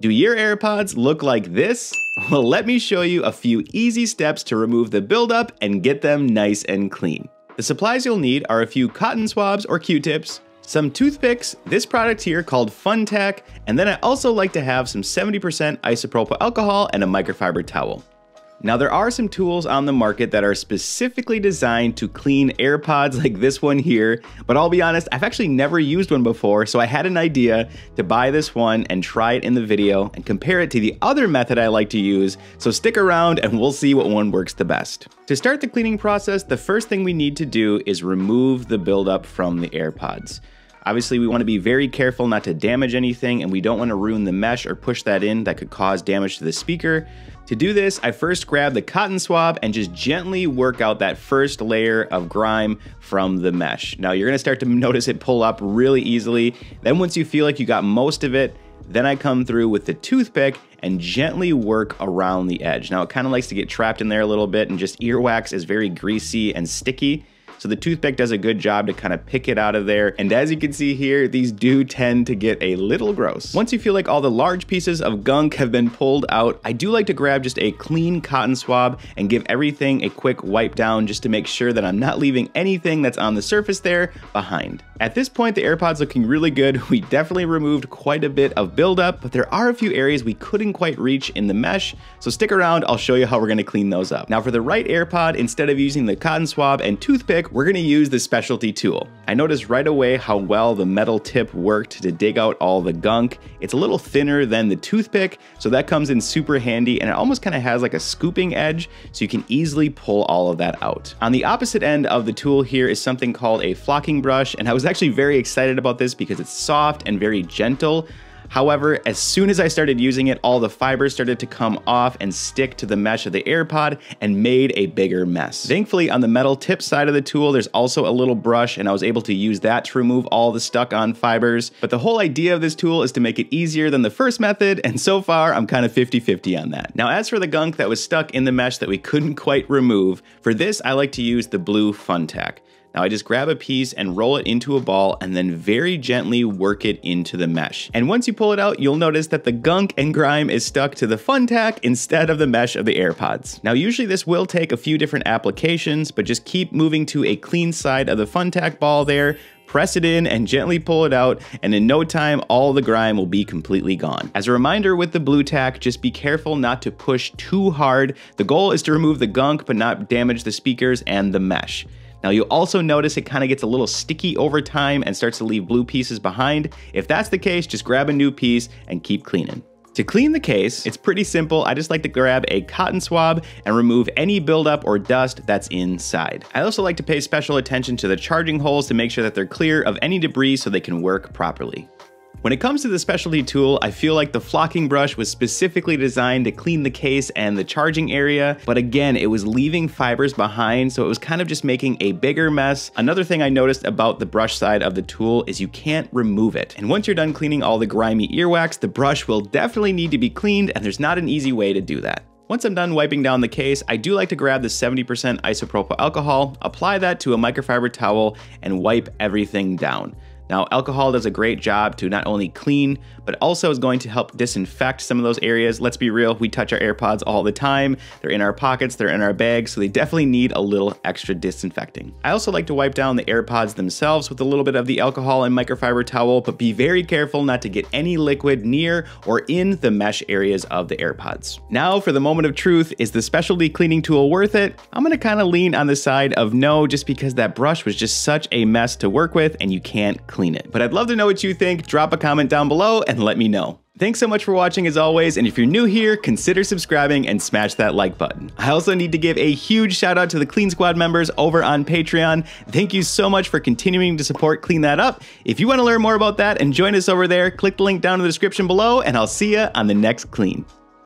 Do your AirPods look like this? Well, let me show you a few easy steps to remove the buildup and get them nice and clean. The supplies you'll need are a few cotton swabs or Q-tips, some toothpicks, this product here called Fun Tack, and then I also like to have some 70% isopropyl alcohol and a microfiber towel. Now there are some tools on the market that are specifically designed to clean AirPods like this one here, but I'll be honest, I've actually never used one before, so I had an idea to buy this one and try it in the video and compare it to the other method I like to use, so stick around and we'll see what one works the best. To start the cleaning process, the first thing we need to do is remove the buildup from the AirPods. Obviously, we want to be very careful not to damage anything, and we don't want to ruin the mesh or push that in that could cause damage to the speaker. To do this, I first grab the cotton swab and just gently work out that first layer of grime from the mesh. Now you're gonna start to notice it pull up really easily. Then once you feel like you got most of it, then I come through with the toothpick and gently work around the edge. Now it kind of likes to get trapped in there a little bit, and just earwax is very greasy and sticky. So the toothpick does a good job to kind of pick it out of there. And as you can see here, these do tend to get a little gross. Once you feel like all the large pieces of gunk have been pulled out, I do like to grab just a clean cotton swab and give everything a quick wipe down just to make sure that I'm not leaving anything that's on the surface there behind. At this point, the AirPod's looking really good. We definitely removed quite a bit of buildup, but there are a few areas we couldn't quite reach in the mesh. So stick around, I'll show you how we're gonna clean those up. Now for the right AirPod, instead of using the cotton swab and toothpick, we're gonna use the specialty tool. I noticed right away how well the metal tip worked to dig out all the gunk. It's a little thinner than the toothpick, so that comes in super handy, and it almost kind of has like a scooping edge, so you can easily pull all of that out. On the opposite end of the tool here is something called a flocking brush, and I was actually very excited about this because it's soft and very gentle. However, as soon as I started using it, all the fibers started to come off and stick to the mesh of the AirPod and made a bigger mess. Thankfully, on the metal tip side of the tool, there's also a little brush, and I was able to use that to remove all the stuck on fibers. But the whole idea of this tool is to make it easier than the first method, and so far, I'm kind of 50-50 on that. Now, as for the gunk that was stuck in the mesh that we couldn't quite remove, for this, I like to use the blue Fun Tack. Now I just grab a piece and roll it into a ball and then very gently work it into the mesh. And once you pull it out, you'll notice that the gunk and grime is stuck to the Fun Tack instead of the mesh of the AirPods. Now usually this will take a few different applications, but just keep moving to a clean side of the Fun Tack ball there, press it in and gently pull it out, and in no time, all the grime will be completely gone. As a reminder with the blue tack, just be careful not to push too hard. The goal is to remove the gunk but not damage the speakers and the mesh. Now you'll also notice it kind of gets a little sticky over time and starts to leave blue pieces behind. If that's the case, just grab a new piece and keep cleaning. To clean the case, it's pretty simple. I just like to grab a cotton swab and remove any buildup or dust that's inside. I also like to pay special attention to the charging holes to make sure that they're clear of any debris so they can work properly. When it comes to the specialty tool, I feel like the flocking brush was specifically designed to clean the case and the charging area, but again, it was leaving fibers behind, so it was kind of just making a bigger mess. Another thing I noticed about the brush side of the tool is you can't remove it. And once you're done cleaning all the grimy earwax, the brush will definitely need to be cleaned, and there's not an easy way to do that. Once I'm done wiping down the case, I do like to grab the 70% isopropyl alcohol, apply that to a microfiber towel, and wipe everything down. Now, alcohol does a great job to not only clean, but also is going to help disinfect some of those areas. Let's be real, we touch our AirPods all the time. They're in our pockets, they're in our bags, so they definitely need a little extra disinfecting. I also like to wipe down the AirPods themselves with a little bit of the alcohol and microfiber towel, but be very careful not to get any liquid near or in the mesh areas of the AirPods. Now, for the moment of truth, is the specialty cleaning tool worth it? I'm gonna kind of lean on the side of no, just because that brush was just such a mess to work with and you can't clean it. But I'd love to know what you think. Drop a comment down below and let me know. Thanks so much for watching as always, and if you're new here, consider subscribing and smash that like button. I also need to give a huge shout out to the Clean Squad members over on Patreon. Thank you so much for continuing to support Clean That Up. If you want to learn more about that and join us over there, click the link down in the description below, and I'll see you on the next Clean.